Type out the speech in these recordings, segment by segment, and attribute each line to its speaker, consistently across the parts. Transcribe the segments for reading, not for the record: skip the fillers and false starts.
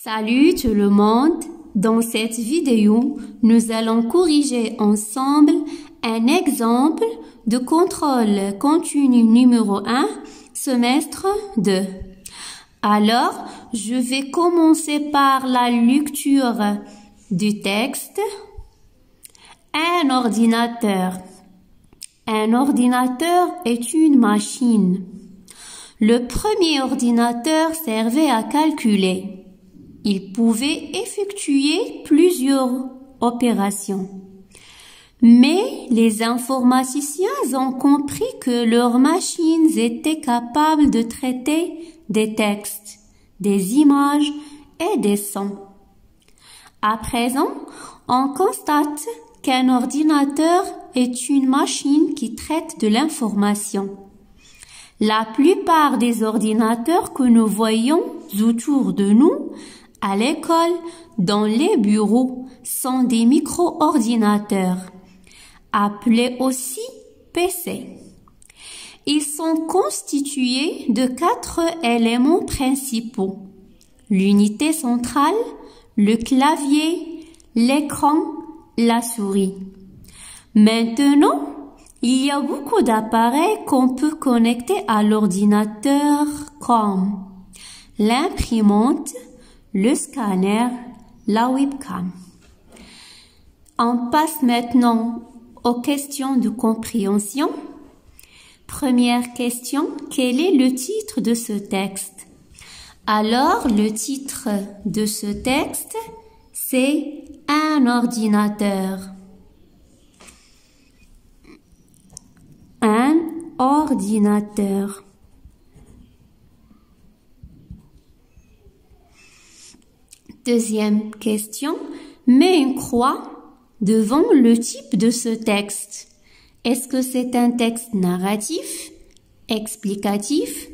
Speaker 1: Salut tout le monde! Dans cette vidéo, nous allons corriger ensemble un exemple de contrôle continu numéro 1, semestre 2. Alors, je vais commencer par la lecture du texte. Un ordinateur. Un ordinateur est une machine. Le premier ordinateur servait à calculer. Il pouvait effectuer plusieurs opérations. Mais les informaticiens ont compris que leurs machines étaient capables de traiter des textes, des images et des sons. À présent, on constate qu'un ordinateur est une machine qui traite de l'information. La plupart des ordinateurs que nous voyons autour de nous, à l'école, dans les bureaux, sont des micro-ordinateurs, appelés aussi PC. Ils sont constitués de 4 éléments principaux: l'unité centrale, le clavier, l'écran, la souris. Maintenant, il y a beaucoup d'appareils qu'on peut connecter à l'ordinateur comme l'imprimante, le scanner, la webcam. On passe maintenant aux questions de compréhension. Première question, quel est le titre de ce texte? Alors, le titre de ce texte, c'est un ordinateur. Un ordinateur. Deuxième question, mets une croix devant le type de ce texte. Est-ce que c'est un texte narratif, explicatif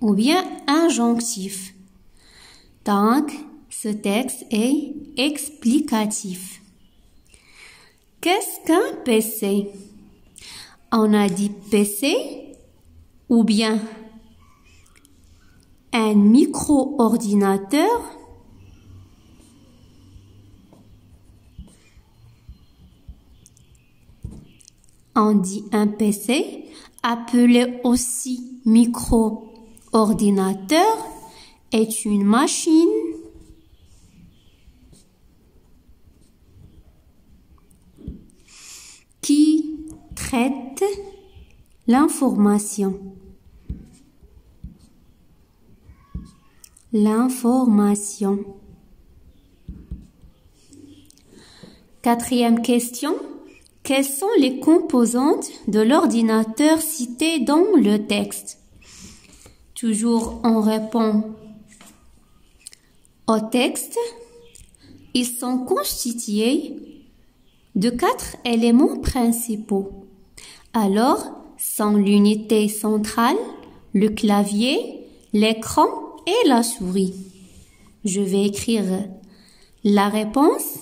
Speaker 1: ou bien injonctif? Donc, ce texte est explicatif. Qu'est-ce qu'un PC? On a dit PC ou bien un micro-ordinateur. On dit un PC, appelé aussi micro-ordinateur, est une machine qui traite l'information. L'information. Quatrième question. Quelles sont les composantes de l'ordinateur citées dans le texte? Toujours on répond au texte. Ils sont constitués de 4 éléments principaux. Alors, sont l'unité centrale, le clavier, l'écran et la souris. Je vais écrire la réponse.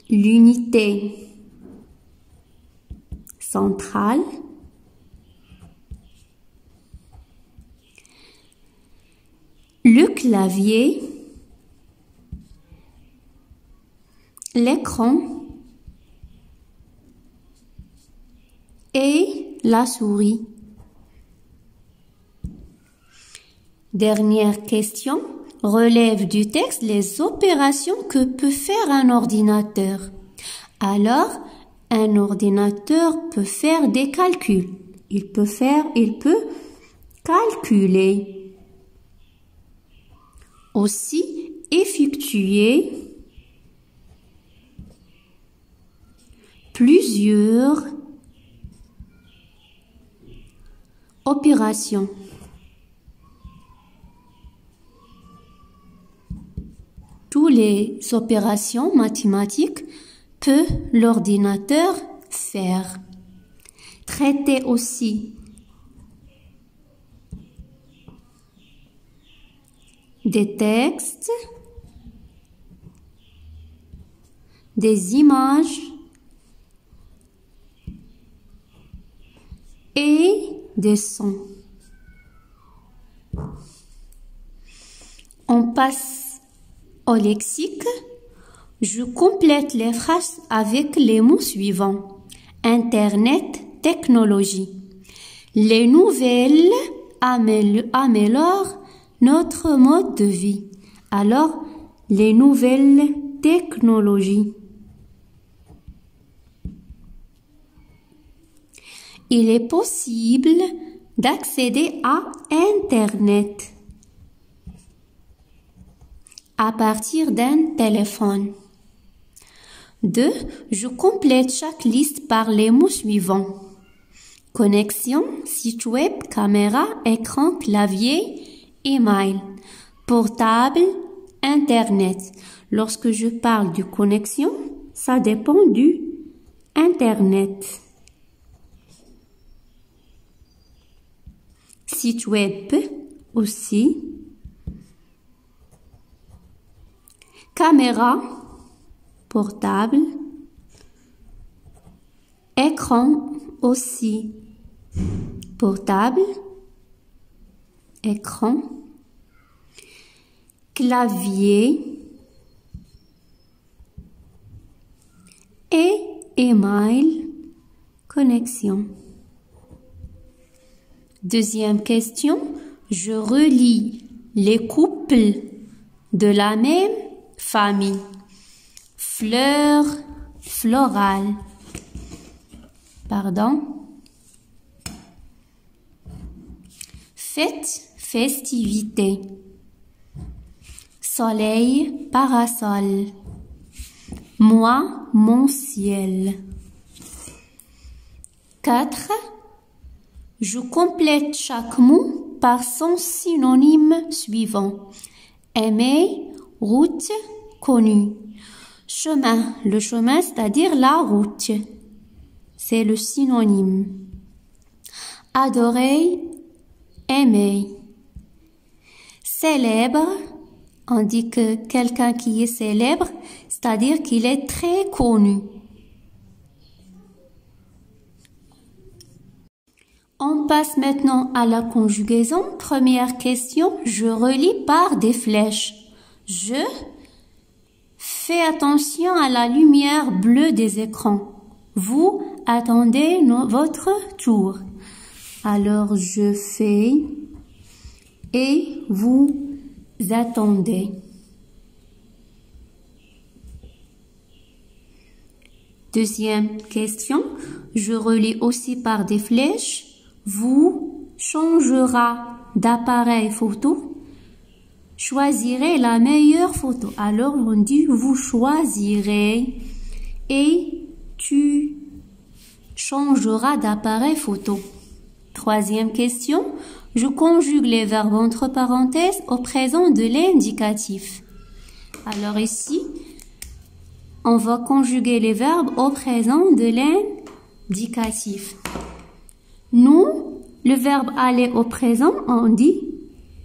Speaker 1: L'unité centrale, le clavier, l'écran et la souris. Dernière question. Relève du texte les opérations que peut faire un ordinateur. Alors, un ordinateur peut faire des calculs. Il peut calculer. Aussi, effectuer plusieurs opérations. Toutes les opérations mathématiques peut l'ordinateur faire. Traiter aussi des textes, des images et des sons. On passe au lexique. Je complète les phrases avec les mots suivants. Internet, technologie. Les nouvelles améliorent notre mode de vie. Alors, les nouvelles technologies. Il est possible d'accéder à Internet à partir d'un téléphone. 2. Je complète chaque liste par les mots suivants. Connexion, site web, caméra, écran, clavier, email, portable, Internet. Lorsque je parle de connexion, ça dépend du Internet. Site web aussi. Caméra, portable, écran aussi, portable, écran, clavier et email, connexion. Deuxième question, je relie les couples de la même famille. Fleur, floral. Pardon. Fête, festivité. Soleil, parasol. Moi, mon ciel. 4. Je complète chaque mot par son synonyme suivant. Aimer, route, connu. Chemin, le chemin, c'est-à-dire la route. C'est le synonyme. Adorer, aimer. Célèbre, on dit que quelqu'un qui est célèbre, c'est-à-dire qu'il est très connu. On passe maintenant à la conjugaison. Première question, je relis par des flèches. Je fais attention à la lumière bleue des écrans. Vous attendez votre tour. Alors je fais et vous attendez. Deuxième question, je relis aussi par des flèches. Vous changera d'appareil photo, choisirez la meilleure photo. Alors on dit vous choisirez et tu changeras d'appareil photo. Troisième question, je conjugue les verbes entre parenthèses au présent de l'indicatif. Alors ici, on va conjuguer les verbes au présent de l'indicatif. Nous, le verbe aller au présent, on dit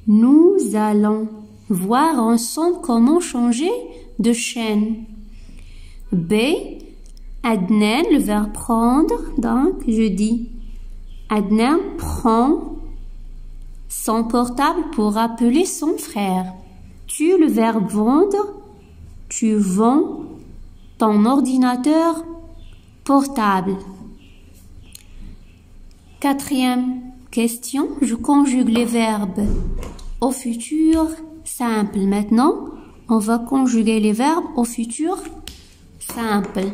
Speaker 1: nous allons voir ensemble comment changer de chaîne. B, Adnan, le verbe prendre, donc je dis Adnan prend son portable pour appeler son frère. Tu, le verbe vendre, tu vends ton ordinateur portable. Quatrième question, je conjugue les verbes au futur simple. Maintenant, on va conjuguer les verbes au futur simple.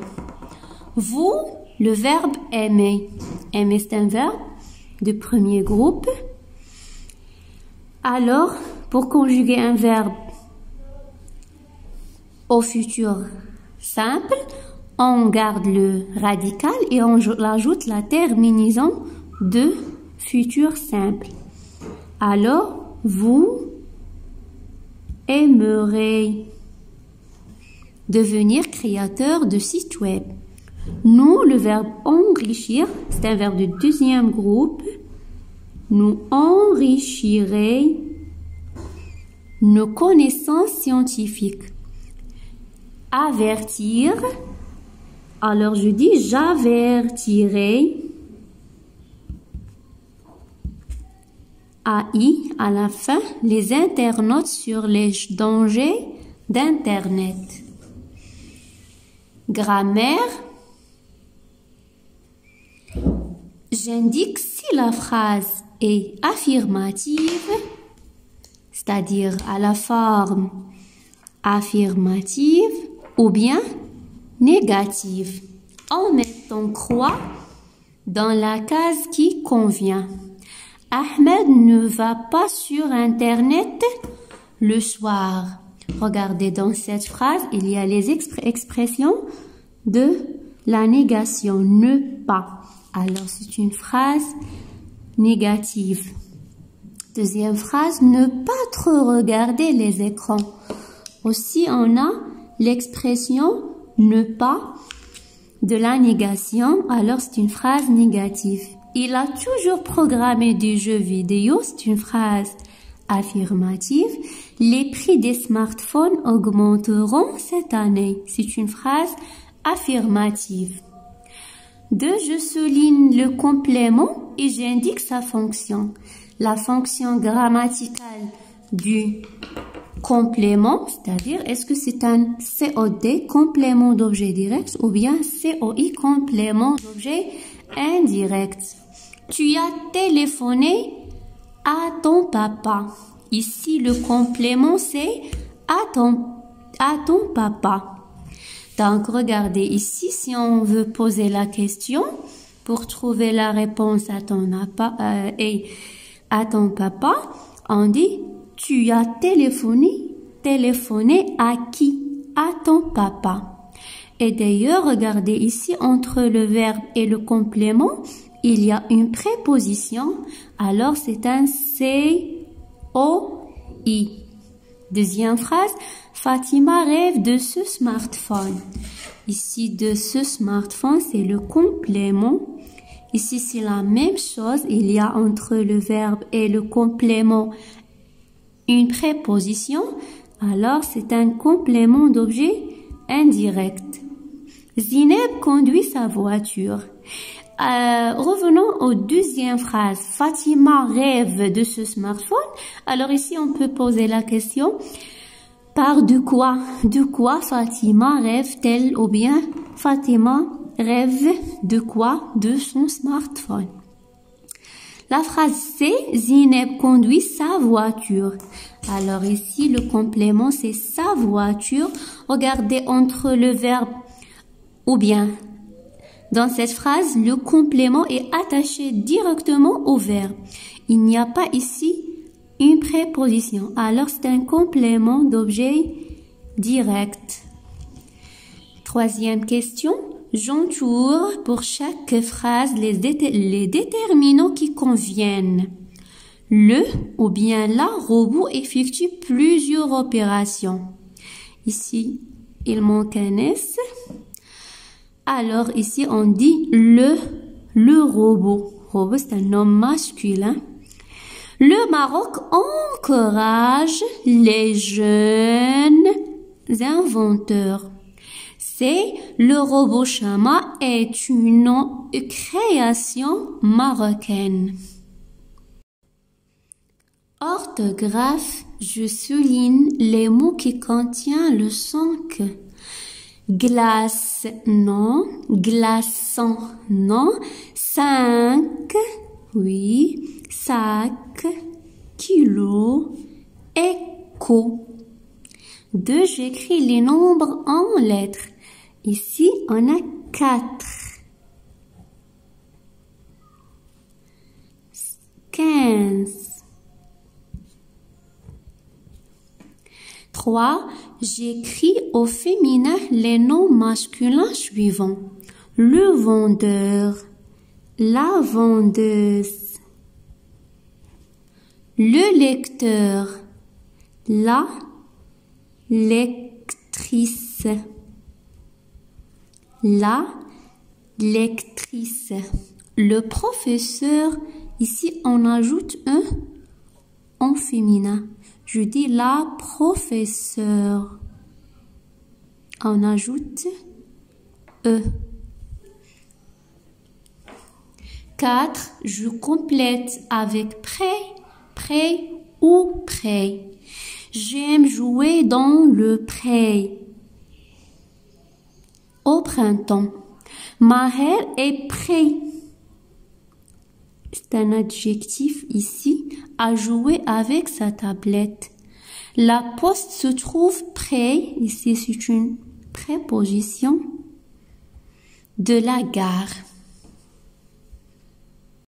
Speaker 1: Vous, le verbe aimer. Aimer, c'est un verbe de premier groupe. Alors, pour conjuguer un verbe au futur simple, on garde le radical et on ajoute la terminaison de futur simple. Alors, vous aimerez devenir créateur de site web. Nous, le verbe enrichir, c'est un verbe de deuxième groupe. Nous enrichirons nos connaissances scientifiques. Avertir, alors je dis j'avertirai. AI à la fin, les internautes sur les dangers d'Internet. Grammaire. J'indique si la phrase est affirmative, c'est-à-dire à la forme affirmative, ou bien négative, en mettant croix dans la case qui convient. Ahmed ne va pas sur Internet le soir. Regardez dans cette phrase, il y a les expressions de la négation, ne pas. Alors, c'est une phrase négative. Deuxième phrase, ne pas trop regarder les écrans. Aussi, on a l'expression ne pas de la négation. Alors, c'est une phrase négative. Il a toujours programmé des jeux vidéo. C'est une phrase affirmative. Les prix des smartphones augmenteront cette année. C'est une phrase affirmative. 2. Je souligne le complément et j'indique sa fonction. La fonction grammaticale du complément, c'est-à-dire est-ce que c'est un COD, complément d'objet direct, ou bien COI, complément d'objet indirect. Tu as téléphoné à ton papa. Ici, le complément, c'est à ton papa. Donc, regardez ici, si on veut poser la question, pour trouver la réponse à ton papa, on dit, tu as téléphoné à qui? À ton papa. Et d'ailleurs, regardez ici, entre le verbe et le complément, il y a une préposition. Alors, c'est un COI. Deuxième phrase, Fatima rêve de ce smartphone. Ici, de ce smartphone, c'est le complément. Ici, c'est la même chose. Il y a entre le verbe et le complément une préposition. Alors, c'est un complément d'objet indirect. Zineb conduit sa voiture. Revenons aux deuxième phrase. Fatima rêve de ce smartphone. Alors ici, on peut poser la question, par de quoi? De quoi Fatima rêve-t-elle? Ou bien Fatima rêve de quoi? De son smartphone. La phrase C, Zineb conduit sa voiture. Alors ici, le complément, c'est sa voiture. Regardez entre le verbe ou bien dans cette phrase, le complément est attaché directement au verbe. Il n'y a pas ici une préposition. Alors, c'est un complément d'objet direct. Troisième question. J'entoure pour chaque phrase les déterminants qui conviennent. Le ou bien la robot effectue plusieurs opérations. Ici, il manque un S. Alors, ici, on dit le robot. Robot, c'est un nom masculin. Le Maroc encourage les jeunes inventeurs. C'est le robot Chama est une création marocaine. Orthographe, je souligne les mots qui contiennent le son que. Glace, non. Glaçon, non. 5, oui. Sac, kilo, écho. 2, j'écris les nombres en lettres. Ici, on a 4. 15. 3. J'écris au féminin les noms masculins suivants. Le vendeur, la vendeuse, le lecteur, la lectrice, la lectrice, le professeur. Ici, on ajoute un en féminin. Je dis la professeure. On ajoute E. 4. Je complète avec près Près ou près. J'aime jouer dans le pré. Au printemps. Maher est prêt. C'est un adjectif ici, à jouer avec sa tablette. La poste se trouve près, ici c'est une préposition, de la gare.